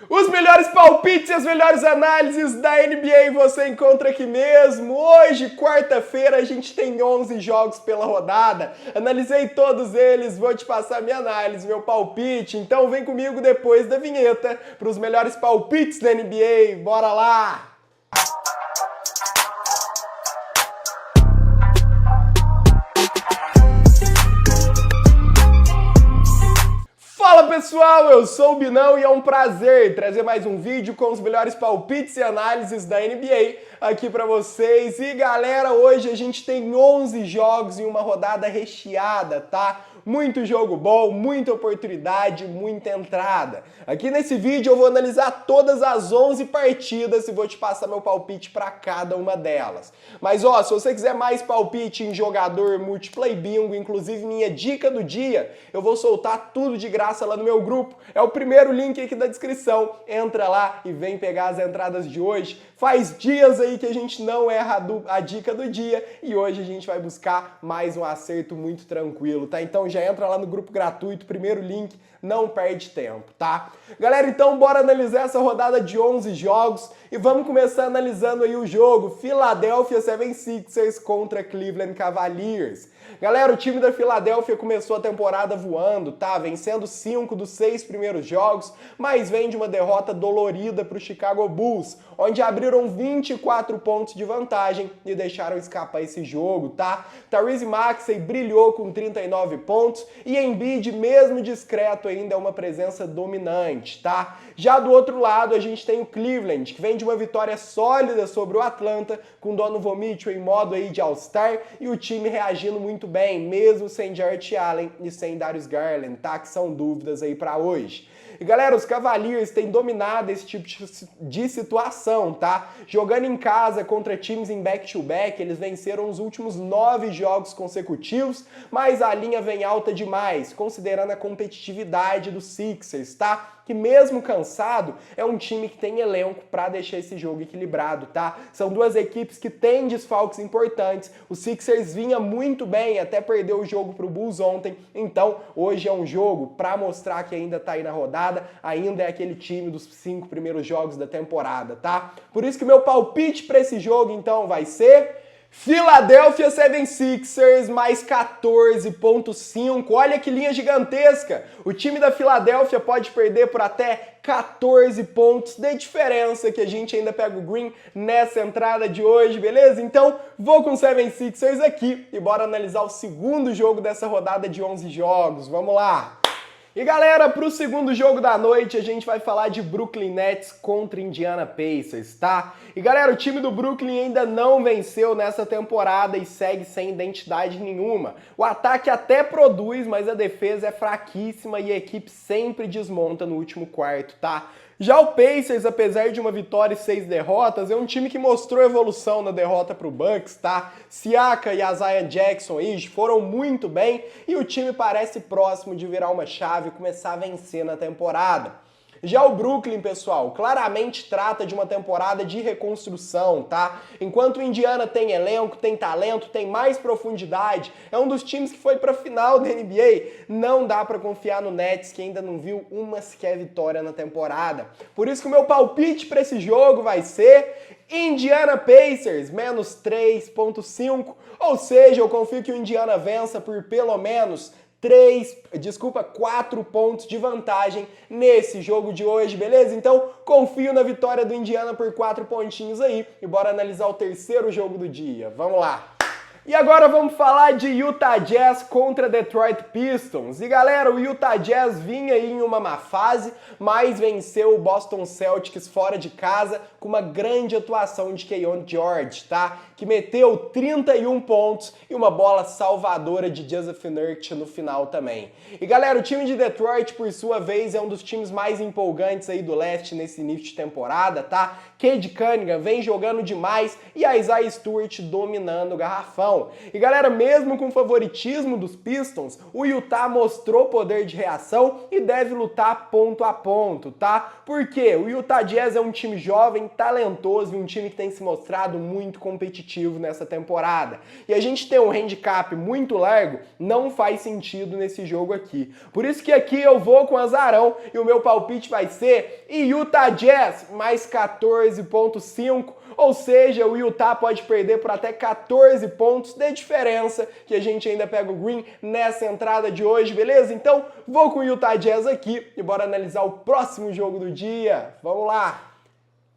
Os melhores palpites e as melhores análises da NBA você encontra aqui mesmo. Hoje, quarta-feira, a gente tem 11 jogos pela rodada. Analisei todos eles, vou te passar minha análise, meu palpite. Então vem comigo depois da vinheta para os melhores palpites da NBA. Bora lá! Fala pessoal, eu sou o Binão e é um prazer trazer mais um vídeo com os melhores palpites e análises da NBA aqui pra vocês. E galera, hoje a gente tem 11 jogos em uma rodada recheada, tá? Muito jogo bom, muita oportunidade, muita entrada. Aqui nesse vídeo eu vou analisar todas as 11 partidas e vou te passar meu palpite para cada uma delas. Mas ó, se você quiser mais palpite em jogador, multiplay bingo, inclusive minha dica do dia, eu vou soltar tudo de graça lá no meu grupo. É o primeiro link aqui da descrição. Entra lá e vem pegar as entradas de hoje. Faz dias aí que a gente não erra a dica do dia e hoje a gente vai buscar mais um acerto muito tranquilo, tá? Então já entra lá no grupo gratuito, primeiro link, não perde tempo, tá? Galera, então bora analisar essa rodada de 11 jogos e vamos começar analisando aí o jogo Philadelphia 76ers contra Cleveland Cavaliers. Galera, o time da Filadélfia começou a temporada voando, tá? Vencendo 5 dos 6 primeiros jogos, mas vem de uma derrota dolorida para o Chicago Bulls, onde abriram 24 pontos de vantagem e deixaram escapar esse jogo, tá? Tyrese Maxey brilhou com 39 pontos e Embiid, mesmo discreto, ainda é uma presença dominante, tá? Já do outro lado, a gente tem o Cleveland, que vem de uma vitória sólida sobre o Atlanta, com Donovan Mitchell em modo aí de All-Star e o time reagindo muito bem, mesmo sem Jarrett Allen e sem Darius Garland, tá? Que são dúvidas aí pra hoje. E galera, os Cavaliers têm dominado esse tipo de situação, tá? Jogando em casa contra times em back-to-back, eles venceram os últimos 9 jogos consecutivos, mas a linha vem alta demais, considerando a competitividade dos Sixers, tá? Que mesmo cansado, é um time que tem elenco para deixar esse jogo equilibrado, tá? São duas equipes que têm desfalques importantes, o Sixers vinha muito bem, até perdeu o jogo pro Bulls ontem, então hoje é um jogo para mostrar que ainda tá aí na rodada, ainda é aquele time dos 5 primeiros jogos da temporada, tá? Por isso que o meu palpite para esse jogo, então, vai ser Philadelphia 76ers mais 14.5. Olha que linha gigantesca. O time da Filadélfia pode perder por até 14 pontos de diferença, que a gente ainda pega o green nessa entrada de hoje, beleza? Então, vou com o 76ers aqui e bora analisar o segundo jogo dessa rodada de 11 jogos. Vamos lá! E galera, para o segundo jogo da noite a gente vai falar de Brooklyn Nets contra Indiana Pacers, tá? E galera, o time do Brooklyn ainda não venceu nessa temporada e segue sem identidade nenhuma. O ataque até produz, mas a defesa é fraquíssima e a equipe sempre desmonta no último quarto, tá? Já o Pacers, apesar de uma vitória e 6 derrotas, é um time que mostrou evolução na derrota pro Bucks, tá? Siaka e Isaiah Jackson aí foram muito bem e o time parece próximo de virar uma chave e começar a vencer na temporada. Já o Brooklyn, pessoal, claramente trata de uma temporada de reconstrução, tá? Enquanto o Indiana tem elenco, tem talento, tem mais profundidade, é um dos times que foi pra final da NBA, não dá pra confiar no Nets, que ainda não viu uma sequer vitória na temporada. Por isso que o meu palpite pra esse jogo vai ser Indiana Pacers, menos 3.5, ou seja, eu confio que o Indiana vença por pelo menos 4 pontos de vantagem nesse jogo de hoje, beleza? Então, confio na vitória do Indiana por 4 pontinhos aí e bora analisar o terceiro jogo do dia. Vamos lá! E agora vamos falar de Utah Jazz contra Detroit Pistons. E galera, o Utah Jazz vinha aí em uma má fase, mas venceu o Boston Celtics fora de casa com uma grande atuação de Keyon George, tá? Que meteu 31 pontos e uma bola salvadora de Jusuf Nurkic no final também. E galera, o time de Detroit, por sua vez, é um dos times mais empolgantes aí do leste nesse início de temporada, tá? Cade Cunningham vem jogando demais e a Isaiah Stewart dominando o garrafão. não. E galera, mesmo com o favoritismo dos Pistons, o Utah mostrou poder de reação e deve lutar ponto a ponto, tá? Porque o Utah Jazz é um time jovem, talentoso e um time que tem se mostrado muito competitivo nessa temporada. E a gente ter um handicap muito largo não faz sentido nesse jogo aqui. Por isso que aqui eu vou com azarão e o meu palpite vai ser Utah Jazz mais 14,5, ou seja, o Utah pode perder por até 14 pontos de diferença, que a gente ainda pega o green nessa entrada de hoje, beleza? Então, vou com o Utah Jazz aqui e bora analisar o próximo jogo do dia. Vamos lá!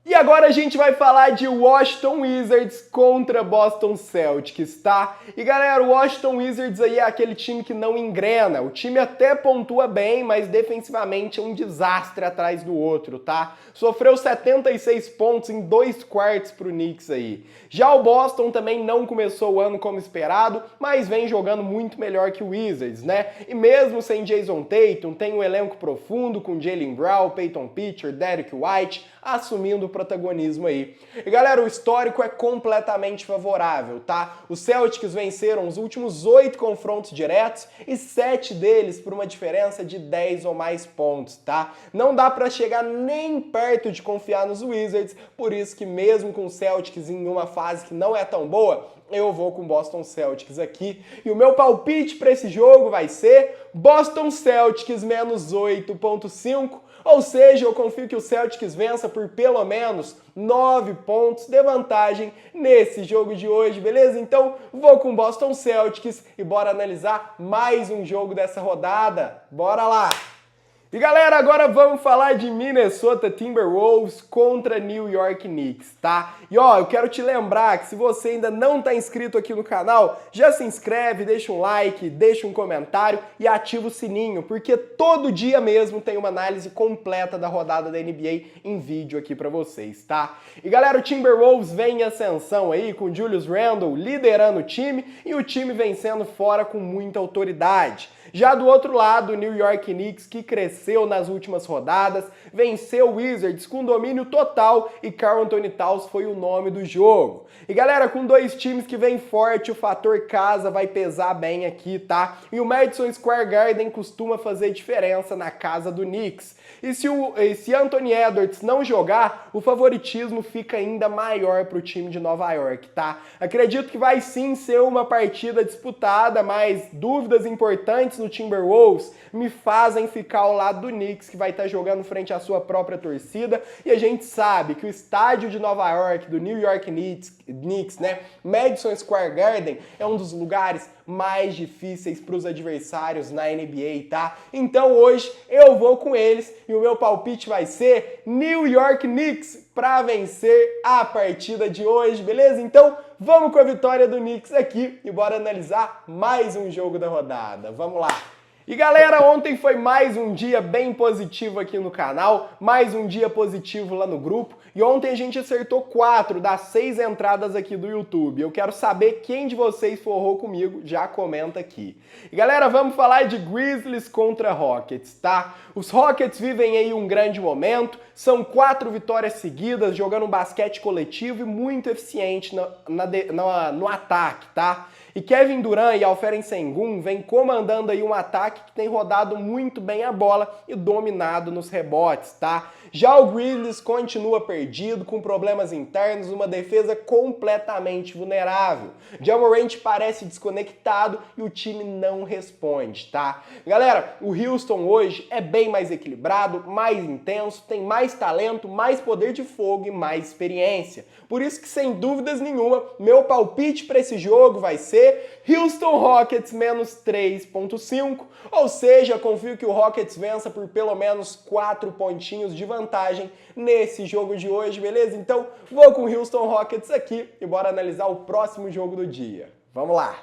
E agora a gente vai falar de Washington Wizards contra Boston Celtics, tá? E galera, o Washington Wizards aí é aquele time que não engrena. O time até pontua bem, mas defensivamente é um desastre atrás do outro, tá? Sofreu 76 pontos em 2 quartos pro Knicks aí. Já o Boston também não começou o ano como esperado, mas vem jogando muito melhor que o Wizards, né? E mesmo sem Jason Tatum, tem um elenco profundo com Jaylen Brown, Peyton Pritchard, Derrick White assumindo o protagonismo aí. E galera, o histórico é completamente favorável, tá? Os Celtics venceram os últimos 8 confrontos diretos e 7 deles por uma diferença de 10 ou mais pontos, tá? Não dá pra chegar nem perto de confiar nos Wizards, por isso que mesmo com os Celtics em uma fase que não é tão boa, eu vou com Boston Celtics aqui. E o meu palpite para esse jogo vai ser Boston Celtics menos 8,5. Ou seja, eu confio que o Celtics vença por pelo menos 9 pontos de vantagem nesse jogo de hoje, beleza? Então, vou com Boston Celtics e bora analisar mais um jogo dessa rodada. Bora lá! E galera, agora vamos falar de Minnesota Timberwolves contra New York Knicks, tá? E ó, eu quero te lembrar que se você ainda não tá inscrito aqui no canal, já se inscreve, deixa um like, deixa um comentário e ativa o sininho, porque todo dia mesmo tem uma análise completa da rodada da NBA em vídeo aqui pra vocês, tá? E galera, o Timberwolves vem em ascensão aí, com Julius Randle liderando o time e o time vencendo fora com muita autoridade. Já do outro lado, o New York Knicks, que cresceu nas últimas rodadas, venceu o Wizards com domínio total e Karl Anthony Towns foi o nome do jogo. E galera, com dois times que vem forte, o fator casa vai pesar bem aqui, tá? E o Madison Square Garden costuma fazer diferença na casa do Knicks. E se Anthony Edwards não jogar, o favoritismo fica ainda maior para o time de Nova York, tá? Acredito que vai sim ser uma partida disputada, mas dúvidas importantes no Timberwolves me fazem ficar ao lado do Knicks, que vai estar jogando frente à sua própria torcida, e a gente sabe que o estádio de Nova York, do New York Knicks, né, Madison Square Garden, é um dos lugares mais difíceis para os adversários na NBA, tá? Então hoje eu vou com eles e o meu palpite vai ser New York Knicks para vencer a partida de hoje, beleza? Então vamos com a vitória do Knicks aqui e bora analisar mais um jogo da rodada. Vamos lá! E galera, ontem foi mais um dia bem positivo aqui no canal, mais um dia positivo lá no grupo, e ontem a gente acertou 4 das 6 entradas aqui do YouTube. Eu quero saber quem de vocês forrou comigo, já comenta aqui. E galera, vamos falar de Grizzlies contra Rockets, tá? Os Rockets vivem aí um grande momento, são 4 vitórias seguidas, jogando um basquete coletivo e muito eficiente no ataque, tá? E Kevin Durant e Alperen Sengun vêm comandando aí um ataque que tem rodado muito bem a bola e dominado nos rebotes, tá? Já o Grizzlies continua perdido, com problemas internos, uma defesa completamente vulnerável. Ja Morant parece desconectado e o time não responde, tá? Galera, o Houston hoje é bem mais equilibrado, mais intenso, tem mais talento, mais poder de fogo e mais experiência. Por isso que, sem dúvidas nenhuma, meu palpite para esse jogo vai ser Houston Rockets menos 3,5, ou seja, confio que o Rockets vença por pelo menos 4 pontinhos de vantagem nesse jogo de hoje, beleza? Então, vou com o Houston Rockets aqui e bora analisar o próximo jogo do dia. Vamos lá!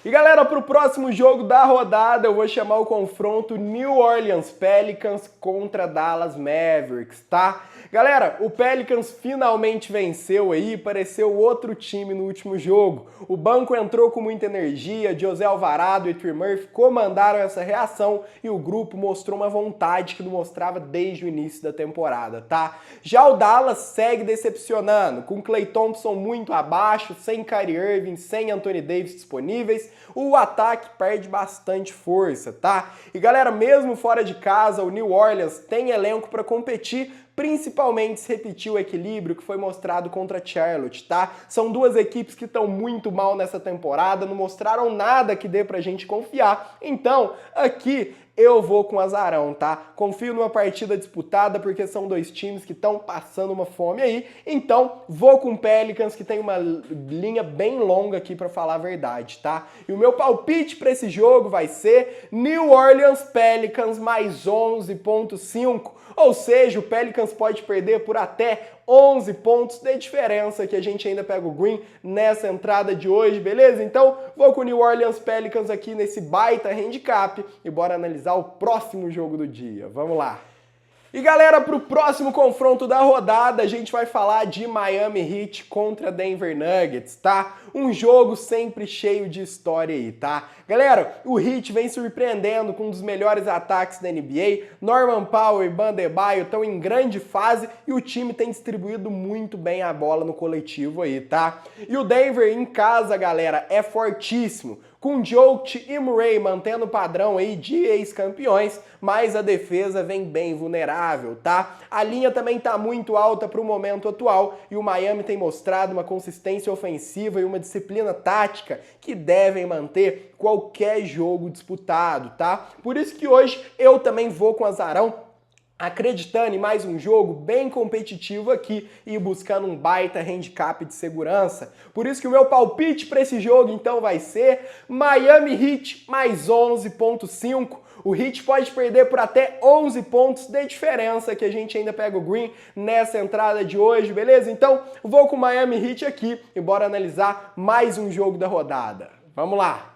E galera, para o próximo jogo da rodada, eu vou chamar o confronto New Orleans Pelicans contra Dallas Mavericks, tá? Galera, o Pelicans finalmente venceu aí, pareceu outro time no último jogo. O banco entrou com muita energia, José Alvarado e Trey Murphy comandaram essa reação e o grupo mostrou uma vontade que não mostrava desde o início da temporada, tá? Já o Dallas segue decepcionando, com Klay Thompson muito abaixo, sem Kyrie Irving, sem Anthony Davis disponíveis, o ataque perde bastante força, tá? E galera, mesmo fora de casa, o New Orleans tem elenco para competir, principalmente se repetir o equilíbrio que foi mostrado contra Charlotte, tá? São duas equipes que estão muito mal nessa temporada, não mostraram nada que dê pra gente confiar. Então, aqui eu vou com o azarão, tá? Confio numa partida disputada porque são dois times que estão passando uma fome aí. Então, vou com o Pelicans, que tem uma linha bem longa aqui pra falar a verdade, tá? E o meu palpite pra esse jogo vai ser New Orleans Pelicans mais 11.5. Ou seja, o Pelicans pode perder por até 11 pontos de diferença, que a gente ainda pega o green nessa entrada de hoje, beleza? Então, vou com o New Orleans Pelicans aqui nesse baita handicap e bora analisar o próximo jogo do dia. Vamos lá! E galera, para o próximo confronto da rodada, a gente vai falar de Miami Heat contra Denver Nuggets, tá? Um jogo sempre cheio de história aí, tá? Galera, o Heat vem surpreendendo com um dos melhores ataques da NBA, Norman Powell e Bam Adebayo estão em grande fase e o time tem distribuído muito bem a bola no coletivo aí, tá? E o Denver em casa, galera, é fortíssimo, com Jokic e Murray mantendo o padrão aí de ex-campeões, mas a defesa vem bem vulnerável, tá? A linha também tá muito alta para o momento atual e o Miami tem mostrado uma consistência ofensiva e uma disciplina tática que devem manter qualquer jogo disputado, tá? Por isso que hoje eu também vou com o azarão, acreditando em mais um jogo bem competitivo aqui e buscando um baita handicap de segurança. Por isso que o meu palpite para esse jogo então vai ser Miami Heat mais 11.5. O Heat pode perder por até 11 pontos de diferença, que a gente ainda pega o green nessa entrada de hoje, beleza? Então vou com o Miami Heat aqui e bora analisar mais um jogo da rodada. Vamos lá!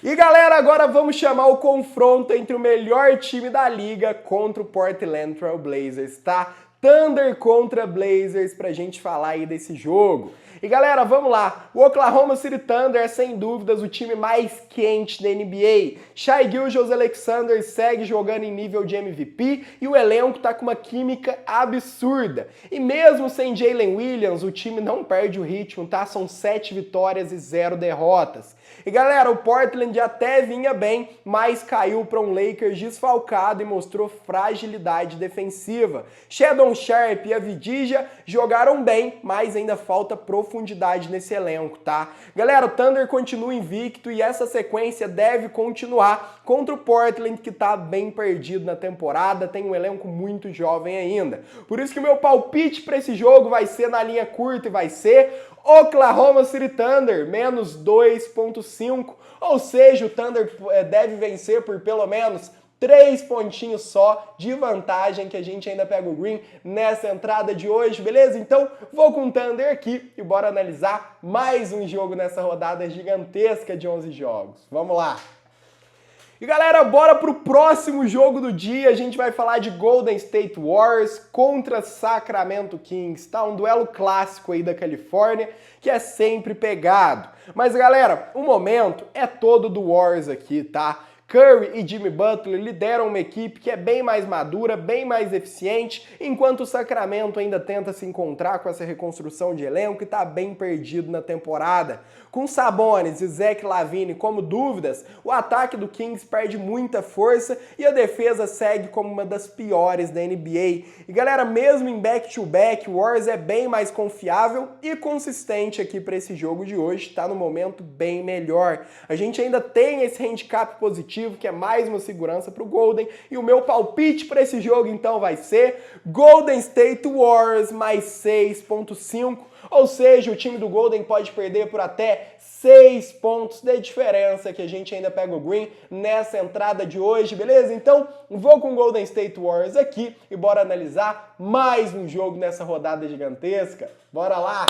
E galera, agora vamos chamar o confronto entre o melhor time da liga contra o Portland Trail Blazers, tá? Thunder contra Blazers pra gente falar aí desse jogo. E galera, vamos lá. O Oklahoma City Thunder é sem dúvidas o time mais quente da NBA. Shai Gilgeous-Alexander segue jogando em nível de MVP e o elenco tá com uma química absurda. E mesmo sem Jalen Williams, o time não perde o ritmo, tá? São 7 vitórias e 0 derrotas. E galera, o Portland até vinha bem, mas caiu para um Lakers desfalcado e mostrou fragilidade defensiva. Sheldon Sharpe e a Vidija jogaram bem, mas ainda falta profundidade nesse elenco, tá? Galera, o Thunder continua invicto e essa sequência deve continuar contra o Portland, que tá bem perdido na temporada, tem um elenco muito jovem ainda. Por isso que o meu palpite para esse jogo vai ser na linha curta e vai ser Oklahoma City Thunder, menos 2.5, ou seja, o Thunder deve vencer por pelo menos 3 pontinhos só de vantagem, que a gente ainda pega o green nessa entrada de hoje, beleza? Então vou com o Thunder aqui e bora analisar mais um jogo nessa rodada gigantesca de 11 jogos. Vamos lá! E galera, bora pro próximo jogo do dia. A gente vai falar de Golden State Warriors contra Sacramento Kings, tá? Um duelo clássico aí da Califórnia, que é sempre pegado. Mas galera, o momento é todo do Warriors aqui, tá? Curry e Jimmy Butler lideram uma equipe que é bem mais madura, bem mais eficiente, enquanto o Sacramento ainda tenta se encontrar com essa reconstrução de elenco e está bem perdido na temporada. Com Sabonis e Zach LaVine como dúvidas, o ataque do Kings perde muita força e a defesa segue como uma das piores da NBA. E galera, mesmo em back-to-back, o Warriors é bem mais confiável e consistente aqui para esse jogo de hoje, está no momento bem melhor. A gente ainda tem esse handicap positivo, que é mais uma segurança para o Golden, e o meu palpite para esse jogo então vai ser Golden State Warriors mais 6.5, ou seja, o time do Golden pode perder por até 6 pontos de diferença, que a gente ainda pega o green nessa entrada de hoje, beleza? Então vou com o Golden State Warriors aqui e bora analisar mais um jogo nessa rodada gigantesca. Bora lá!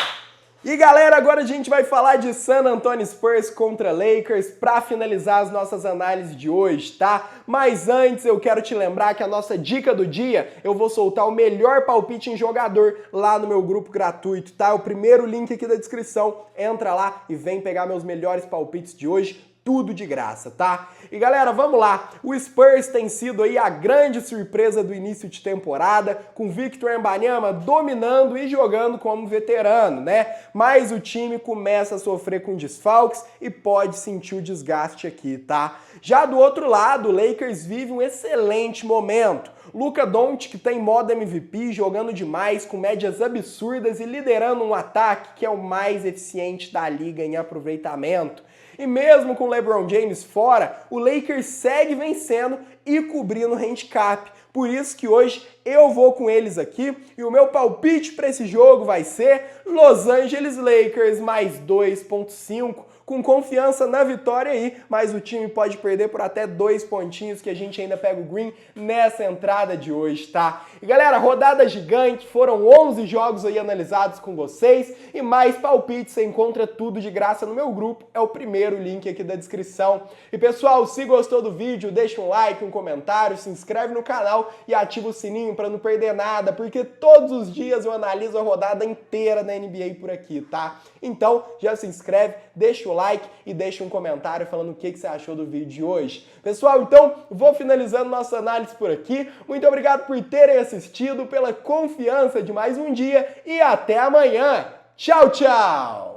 E galera, agora a gente vai falar de San Antonio Spurs contra Lakers para finalizar as nossas análises de hoje, tá? Mas antes eu quero te lembrar que a nossa dica do dia, eu vou soltar o melhor palpite em jogador lá no meu grupo gratuito, tá? O primeiro link aqui da descrição, entra lá e vem pegar meus melhores palpites de hoje. Tudo de graça, tá? E galera, vamos lá. O Spurs tem sido aí a grande surpresa do início de temporada, com Victor Wembanyama dominando e jogando como veterano, né? Mas o time começa a sofrer com desfalques e pode sentir o desgaste aqui, tá? Já do outro lado, o Lakers vive um excelente momento. Luka Doncic tem modo MVP, jogando demais, com médias absurdas e liderando um ataque que é o mais eficiente da liga em aproveitamento. E mesmo com o LeBron James fora, o Lakers segue vencendo e cobrindo o handicap. Por isso que hoje eu vou com eles aqui e o meu palpite para esse jogo vai ser Los Angeles Lakers mais 2,5. Com confiança na vitória aí, mas o time pode perder por até 2 pontinhos que a gente ainda pega o green nessa entrada de hoje, tá? E galera, rodada gigante, foram 11 jogos aí analisados com vocês e mais palpites, você encontra tudo de graça no meu grupo, é o primeiro link aqui da descrição. E pessoal, se gostou do vídeo, deixa um like, um comentário, se inscreve no canal e ativa o sininho para não perder nada, porque todos os dias eu analiso a rodada inteira da NBA por aqui, tá? Então, já se inscreve, deixa o like e deixa um comentário falando o que você achou do vídeo de hoje. Pessoal, então, vou finalizando nossa análise por aqui. Muito obrigado por terem assistido, pela confiança de mais um dia e até amanhã. Tchau, tchau!